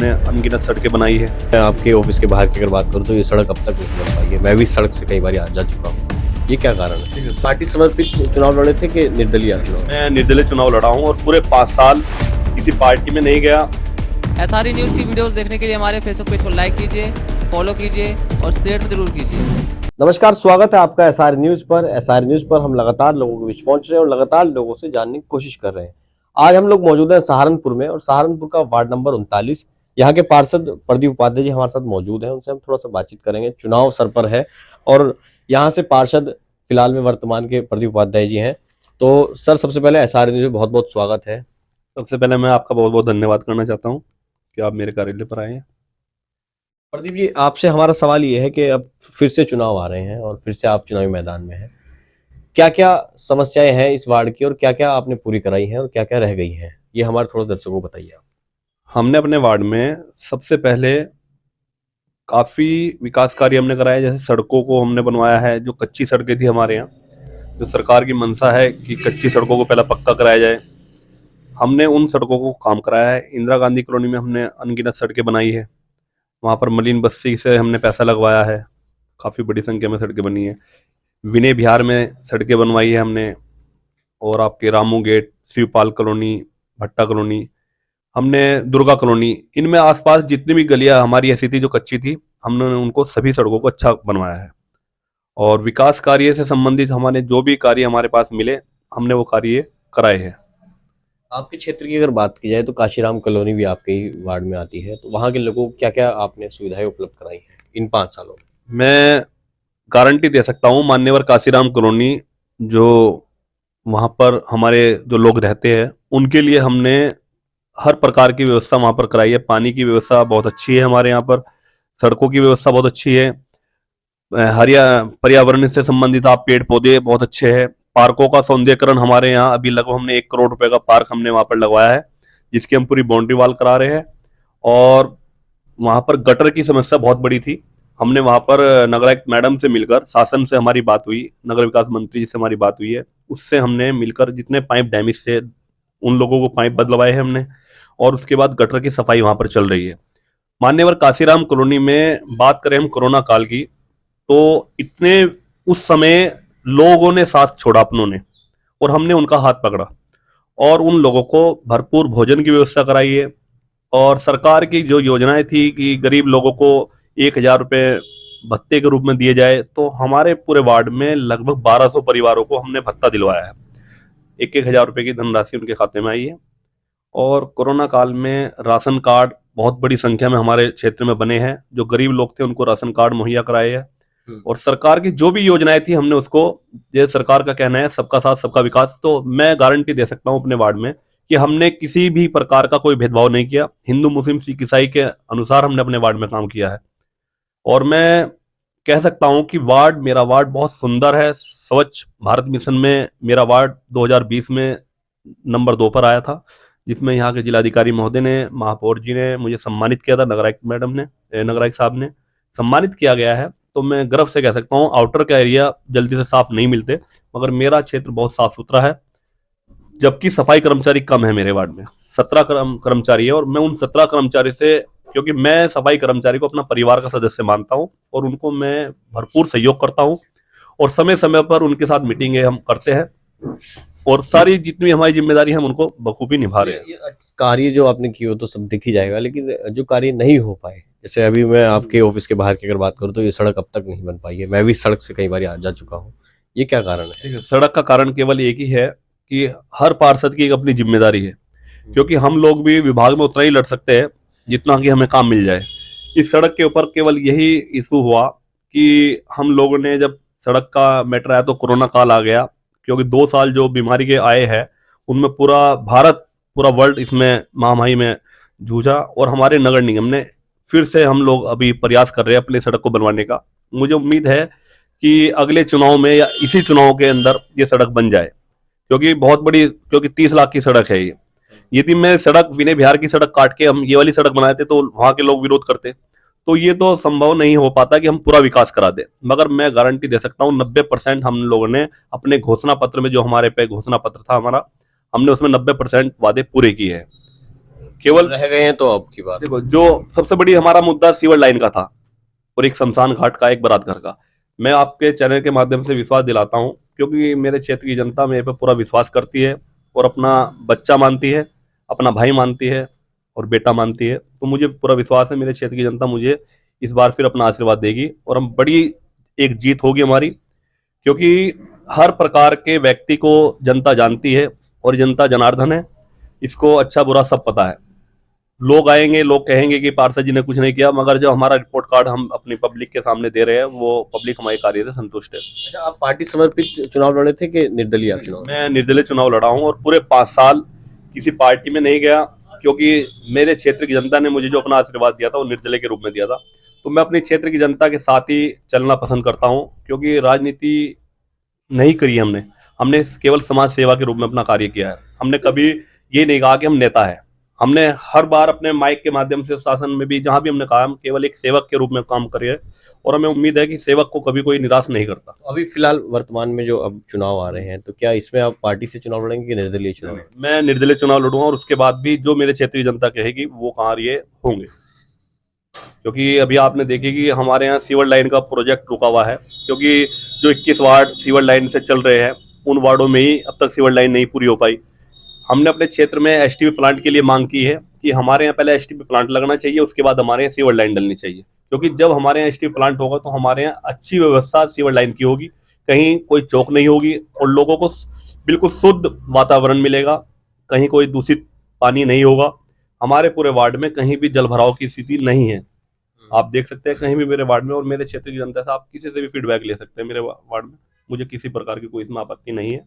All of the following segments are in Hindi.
हमने अनगिनत सड़कें बनाई है। मैं आपके ऑफिस के बाहर की अगर बात करूं तो ये सड़क अब तक नहीं बन पाई है। मैं भी सड़क से कई बार आ जा चुका हूँ। ये क्या कारण है? पार्टी समर्पित चुनाव लड़े थे कि निर्दलीय चुनाव? मैं निर्दलीय चुनाव लड़ा हूँ और पूरे 5 साल किसी पार्टी में नहीं गया। SRE न्यूज़ की वीडियोस देखने के लिए हमारे फेसबुक पेज को लाइक कीजिए, फॉलो कीजिए और शेयर जरूर कीजिए। नमस्कार, स्वागत है आपका एसआर न्यूज पर। एसआर न्यूज पर हम लगातार लोगों के बीच पहुंच रहे हैं और लगातार लोगों से जानने की कोशिश कर रहे हैं। आज हम लोग मौजूद हैं सहारनपुर में और सहारनपुर का वार्ड नंबर 39। यहाँ के पार्षद प्रदीप उपाध्याय जी हमारे साथ मौजूद हैं, उनसे हम थोड़ा सा बातचीत करेंगे। चुनाव सर पर है और यहाँ से पार्षद फिलहाल में वर्तमान के प्रदीप उपाध्याय जी हैं। तो सर, सबसे पहले एसआर न्यूज में बहुत बहुत स्वागत है। सबसे पहले मैं आपका बहुत बहुत धन्यवाद करना चाहता हूँ कि आप मेरे कार्यालय पर आए हैं। प्रदीप जी, आपसे हमारा सवाल ये है कि अब फिर से चुनाव आ रहे हैं और फिर से आप चुनावी मैदान में हैं। क्या क्या समस्याएं हैं इस वार्ड की और क्या क्या आपने पूरी कराई हैं और क्या क्या रह गई हैं, ये हमारे थोड़ा दर्शकों को बताइए आप। हमने अपने वार्ड में सबसे पहले काफ़ी विकास कार्य हमने कराए। जैसे सड़कों को हमने बनवाया है। जो कच्ची सड़कें थी हमारे यहाँ, जो सरकार की मंशा है कि कच्ची सड़कों को पहले पक्का कराया जाए, हमने उन सड़कों को काम कराया है। इंदिरा गांधी कॉलोनी में हमने अनगिनत सड़कें बनाई है। वहाँ पर मलिन बस्ती से हमने पैसा लगवाया है। काफ़ी बड़ी संख्या में सड़कें बनी है। विनय विहार में सड़कें बनवाई है हमने। और आपके रामू गेट, शिवपाल कॉलोनी, भट्टा कॉलोनी, हमने दुर्गा कॉलोनी, इनमें आसपास जितनी भी गलियां हमारी ऐसी थी जो कच्ची थी, हमने उनको सभी सड़कों को अच्छा बनवाया है। और विकास कार्य से संबंधित हमारे जो भी कार्य हमारे पास मिले, हमने वो कार्य कराए हैं। आपके क्षेत्र की अगर बात की जाए तो काशीराम कॉलोनी भी आपके ही वार्ड में आती है, तो वहाँ के लोगों को क्या क्या आपने सुविधाएं उपलब्ध कराई हैं इन 5 सालों में? मैं गारंटी दे सकता हूँ, मान्यवर काशीराम कॉलोनी, जो वहाँ पर हमारे जो लोग रहते हैं, उनके लिए हमने हर प्रकार की व्यवस्था वहाँ पर कराई है। पानी की व्यवस्था बहुत अच्छी है हमारे यहाँ पर। सड़कों की व्यवस्था बहुत अच्छी है। हरिया पर्यावरण से संबंधित आप पेड़ पौधे बहुत अच्छे हैं। पार्कों का सौंदर्यकरण हमारे यहाँ अभी लगभग हमने 1 करोड़ रुपए का पार्क हमने वहाँ पर लगवाया है, जिसकी हम पूरी बाउंड्री वॉल करा रहे हैं। और वहाँ पर गटर की समस्या बहुत बड़ी थी। हमने वहाँ पर नगर आयुक्त मैडम से मिलकर, शासन से हमारी बात हुई, नगर विकास मंत्री जी से हमारी बात हुई है, उससे हमने मिलकर जितने पाइप डैमेज थे उन लोगों को पाइप बदलवाए हैं हमने। और उसके बाद गटर की सफाई वहाँ पर चल रही है। मान्यवर काशीराम कॉलोनी में बात करें हम कोरोना काल की, तो इतने उस समय लोगों ने साथ छोड़ा अपनों ने, और हमने उनका हाथ पकड़ा और उन लोगों को भरपूर भोजन की व्यवस्था कराई है। और सरकार की जो योजनाएं थी कि गरीब लोगों को 1,000 रुपये भत्ते के रूप में दिए जाए, तो हमारे पूरे वार्ड में लगभग 1200 परिवारों को हमने भत्ता दिलवाया है। 1,000 रुपये की धनराशि उनके खाते में आई है। और कोरोना काल में राशन कार्ड बहुत बड़ी संख्या में हमारे क्षेत्र में बने हैं। जो गरीब लोग थे उनको राशन कार्ड मुहैया कराए हैं। और सरकार की जो भी योजनाएं थी हमने उसको, ये सरकार का कहना है सबका साथ सबका विकास, तो मैं गारंटी दे सकता हूं अपने वार्ड में कि हमने किसी भी प्रकार का कोई भेदभाव नहीं किया। हिंदू मुस्लिम सिख ईसाई के अनुसार हमने अपने वार्ड में काम किया है। और मैं कह सकता हूं कि मेरा वार्ड बहुत सुंदर है। स्वच्छ भारत मिशन में मेरा वार्ड 2020 में नंबर 2 पर आया था, जिसमें यहाँ के जिलाधिकारी महोदय ने, महापौर जी ने मुझे सम्मानित किया था, नगर आयुक्त साहब ने सम्मानित किया गया है। तो मैं गर्व से कह सकता हूँ, आउटर का एरिया जल्दी से साफ नहीं मिलते, मगर मेरा क्षेत्र बहुत साफ सुथरा है। जबकि सफाई कर्मचारी कम है मेरे वार्ड में, 17 कर्मचारी है। और मैं उन 17 कर्मचारी से, क्योंकि मैं सफाई कर्मचारी को अपना परिवार का सदस्य मानता हूँ और उनको मैं भरपूर सहयोग करता हूँ, और समय समय पर उनके साथ मीटिंगें हम करते हैं, और सारी जितनी हमारी जिम्मेदारी है हम उनको बखूबी निभा रहे हैं। कार्य जो आपने किए हो तो सब दिख ही जाएगा, लेकिन जो कार्य नहीं हो पाए, जैसे अभी मैं आपके ऑफिस के बाहर की अगर बात करूं तो ये सड़क अब तक नहीं बन पाई है। मैं भी सड़क से कई बार आ जा चुका हूँ। ये क्या कारण है? सड़क का कारण केवल एक ही है कि हर पार्षद की एक अपनी जिम्मेदारी है, क्योंकि हम लोग भी विभाग में उतना ही लड़ सकते हैं जितना कि हमें काम मिल जाए। इस सड़क के ऊपर केवल यही इशू हुआ कि हम लोगों ने, जब सड़क का मैटर आया तो कोरोना काल आ गया, क्योंकि 2 साल जो बीमारी के आए हैं उनमें पूरा भारत, पूरा वर्ल्ड इसमें महामारी में जूझा। और हमारे नगर निगम ने फिर से, हम लोग अभी प्रयास कर रहे हैं अपनी सड़क को बनवाने का। मुझे उम्मीद है कि अगले चुनाव में या इसी चुनाव के अंदर ये सड़क बन जाए, क्योंकि बहुत बड़ी, क्योंकि 30 लाख की सड़क है ये। यदि मैं सड़क, विनय विहार की सड़क काट के हम ये वाली सड़क बनाए थे तो वहां के लोग विरोध करते, तो ये तो संभव नहीं हो पाता कि हम पूरा विकास करा दें। मगर मैं गारंटी दे सकता हूँ 90% हम लोगों ने अपने घोषणा पत्र में, जो हमारे पे घोषणा पत्र था हमारा, हमने उसमें 90% वादे पूरे किए हैं। केवल रह गए हैं तो अब की बात। देखो, जो सबसे बड़ी हमारा मुद्दा सीवर लाइन का था और एक शमशान घाट का, एक बारात घर का। मैं आपके चैनल के माध्यम से विश्वास दिलाता हूं, क्योंकि मेरे क्षेत्र की जनता मेरे पे पूरा विश्वास करती है और अपना बच्चा मानती है, अपना भाई मानती है और बेटा मानती है। तो मुझे पूरा विश्वास है मेरे क्षेत्र की जनता मुझे इस बार फिर अपना आशीर्वाद देगी और हम बड़ी एक जीत होगी हमारी, क्योंकि हर प्रकार के व्यक्ति को जनता जानती है और जनता जनार्दन है, इसको अच्छा बुरा सब पता है। लोग आएंगे, लोग कहेंगे कि पार्षद जी ने कुछ नहीं किया, मगर जो हमारा रिपोर्ट कार्ड हम अपनी पब्लिक के सामने दे रहे हैं वो पब्लिक हमारे कार्य से संतुष्ट है। अच्छा, आप पार्टी समर्पित चुनाव लड़े थे कि निर्दलीय आप चुनाव? मैं निर्दलीय चुनाव लड़ा हूं और पूरे 5 साल किसी पार्टी में नहीं गया, क्योंकि मेरे क्षेत्र की जनता ने मुझे जो अपना आशीर्वाद दिया था वो निर्दलीय के रूप में दिया था। तो मैं अपने क्षेत्र की जनता के साथ ही चलना पसंद करता हूं, क्योंकि राजनीति नहीं करी है हमने। हमने केवल समाज सेवा के रूप में अपना कार्य किया है। हमने कभी ये नहीं कहा कि हम नेता है। हमने हर बार अपने माइक के माध्यम से शासन में भी जहां भी हमने कहा हम केवल एक सेवक के रूप में काम करे, और हमें उम्मीद है कि सेवक को कभी कोई निराश नहीं करता। अभी फिलहाल वर्तमान में जो अब चुनाव आ रहे हैं, तो क्या इसमें आप पार्टी से चुनाव लड़ेंगे कि निर्दलीय चुनाव? मैं निर्दलीय चुनाव लड़ूंगा और उसके बाद भी जो मेरे क्षेत्रीय जनता कहेगी वो कार्य होंगे, क्योंकि अभी आपने देखी कि हमारे यहाँ सीवर लाइन का प्रोजेक्ट रुका हुआ है, क्योंकि जो 21 वार्ड सीवर लाइन से चल रहे हैं उन वार्डों में ही अब तक सीवर लाइन नहीं पूरी हो पाई। हमने अपने क्षेत्र में एसटीपी प्लांट के लिए मांग की है कि हमारे यहाँ पहले एसटीपी प्लांट लगना चाहिए, उसके बाद हमारे यहाँ सीवर लाइन डलनी चाहिए, क्योंकि जब हमारे यहाँ एसटीपी प्लांट होगा तो हमारे यहाँ अच्छी व्यवस्था सीवर लाइन की होगी, कहीं कोई चौक नहीं होगी और लोगों को बिल्कुल शुद्ध वातावरण मिलेगा, कहीं कोई दूषित पानी नहीं होगा। हमारे पूरे वार्ड में कहीं भी जल भराव की स्थिति नहीं है। आप देख सकते हैं कहीं भी मेरे वार्ड में, और मेरे क्षेत्र की जनता से आप किसी से भी फीडबैक ले सकते हैं मेरे वार्ड में, मुझे किसी प्रकार की कोई इसमें आपत्ति नहीं है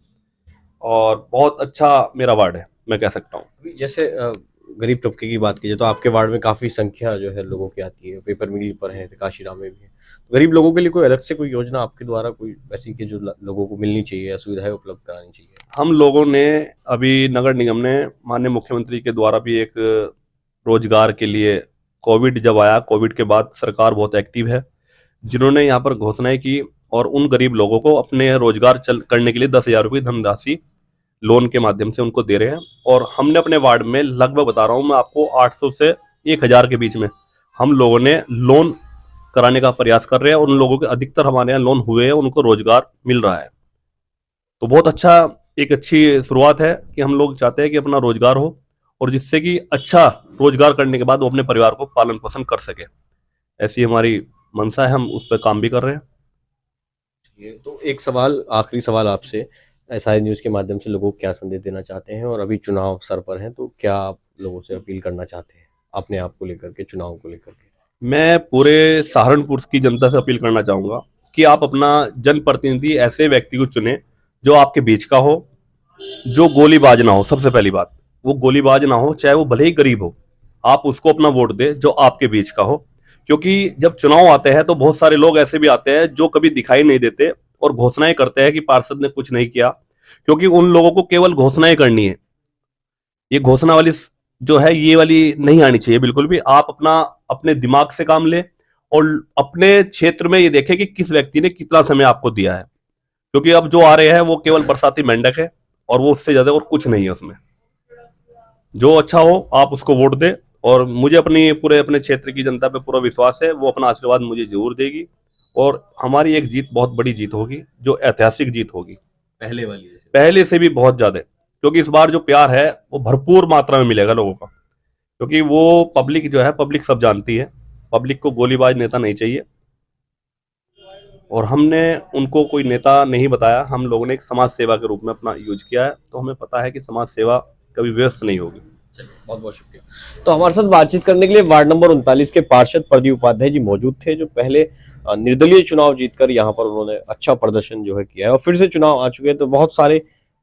और बहुत अच्छा मेरा वार्ड है, मैं कह सकता हूँ। अभी जैसे गरीब तबके की बात कीजिए तो आपके वार्ड में काफी संख्या जो है लोगों की आती है, पेपर मिल पर है, काशीराम में भी है। तो गरीब लोगों के लिए कोई अलग से कोई योजना आपके द्वारा कोई ऐसी कि जो लोगों को मिलनी चाहिए या सुविधाएं उपलब्ध करानी चाहिए? हम लोगों ने अभी नगर निगम ने माननीय मुख्यमंत्री के द्वारा भी एक रोजगार के लिए, कोविड जब आया, कोविड के बाद सरकार बहुत एक्टिव है, जिन्होंने यहाँ पर घोषणाएं की और उन गरीब लोगों को अपने रोजगार करने के लिए 10,000 रुपये धनराशि लोन के माध्यम से उनको दे रहे हैं। और हमने अपने वार्ड में लगभग बता रहा हूँ मैं आपको 800 से 1,000 के बीच में हम लोगों ने लोन कराने का प्रयास कर रहे हैं और उन लोगों के अधिकतर हमारे यहाँ लोन हुए हैं, उनको रोजगार मिल रहा है। तो बहुत अच्छा, एक अच्छी शुरुआत है कि हम लोग चाहते हैं कि अपना रोजगार हो और जिससे कि अच्छा रोजगार करने के बाद वो अपने परिवार को पालन पोषण कर सके, ऐसी हमारी मंशा है। हम उस पर काम भी कर रहे हैं। तो एक सवाल, आखिरी सवाल आपसे, एसआई न्यूज़ के माध्यम से लोगों को क्या संदेश देना चाहते हैं और अभी चुनाव सर पर हैं तो क्या आप लोगों से अपील करना चाहते हैं अपने आप को लेकर के, चुनाव को लेकर के? मैं पूरे सहारनपुर की जनता से अपील करना चाहूंगा कि आप अपना जनप्रतिनिधि ऐसे व्यक्ति को चुने जो आपके बीच का हो, जो गोलीबाज ना हो। सबसे पहली बात, वो गोलीबाज ना हो, चाहे वो भले ही गरीब हो, आप उसको अपना वोट दे जो आपके बीच का हो। क्योंकि जब चुनाव आते हैं तो बहुत सारे लोग ऐसे भी आते हैं जो कभी दिखाई नहीं देते और घोषणाएं करते हैं कि पार्षद ने कुछ नहीं किया, क्योंकि उन लोगों को केवल घोषणाएं करनी है। ये घोषणा वाली जो है ये वाली नहीं आनी चाहिए बिल्कुल भी। आप अपने दिमाग से काम ले और अपने क्षेत्र में ये देखें कि किस व्यक्ति ने कितना समय आपको दिया है, क्योंकि अब जो आ रहे हैं वो केवल बरसाती मेंढक है और वो उससे ज्यादा और कुछ नहीं है उसमें। जो अच्छा हो आप उसको वोट दे और मुझे अपने क्षेत्र की जनता पे पूरा विश्वास है, वो अपना आशीर्वाद मुझे जरूर देगी और हमारी एक जीत बहुत बड़ी जीत होगी, जो ऐतिहासिक जीत होगी, पहले से भी बहुत ज्यादा, क्योंकि इस बार जो प्यार है वो भरपूर मात्रा में मिलेगा लोगों का, क्योंकि वो पब्लिक जो है, पब्लिक सब जानती है, पब्लिक को गोलीबाज नेता नहीं चाहिए और हमने उनको कोई नेता नहीं बताया। हम लोगों ने एक समाज सेवा के रूप में अपना यूज किया है, तो हमें पता है कि समाज सेवा कभी व्यस्त नहीं होगी। बहुत बहुत शुक्रिया। तो हमारे साथ बातचीत करने के लिए वार्ड नंबर 39 के पार्षद प्रदीप उपाध्याय जी मौजूद थे, जो पहले निर्दलीय चुनाव जीतकर यहाँ पर उन्होंने अच्छा प्रदर्शन जो है किया है और फिर से चुनाव आ चुके हैं। तो बहुत सारे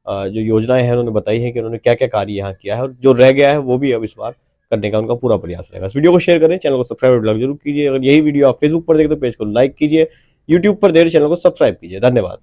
जो योजनाएं हैं उन्होंने बताई है कि उन्होंने क्या क्या कार्य यहाँ किया है और जो रह गया है वो भी अब इस बार करने का उनका पूरा प्रयास रहेगा। इस वीडियो को शेयर करें, चैनल को सब्सक्राइब जरूर कीजिए। अगर यही वीडियो आप फेसबुक पर देखें तो पेज को लाइक कीजिए, यूट्यूब पर देखें चैनल को सब्सक्राइब कीजिए। धन्यवाद।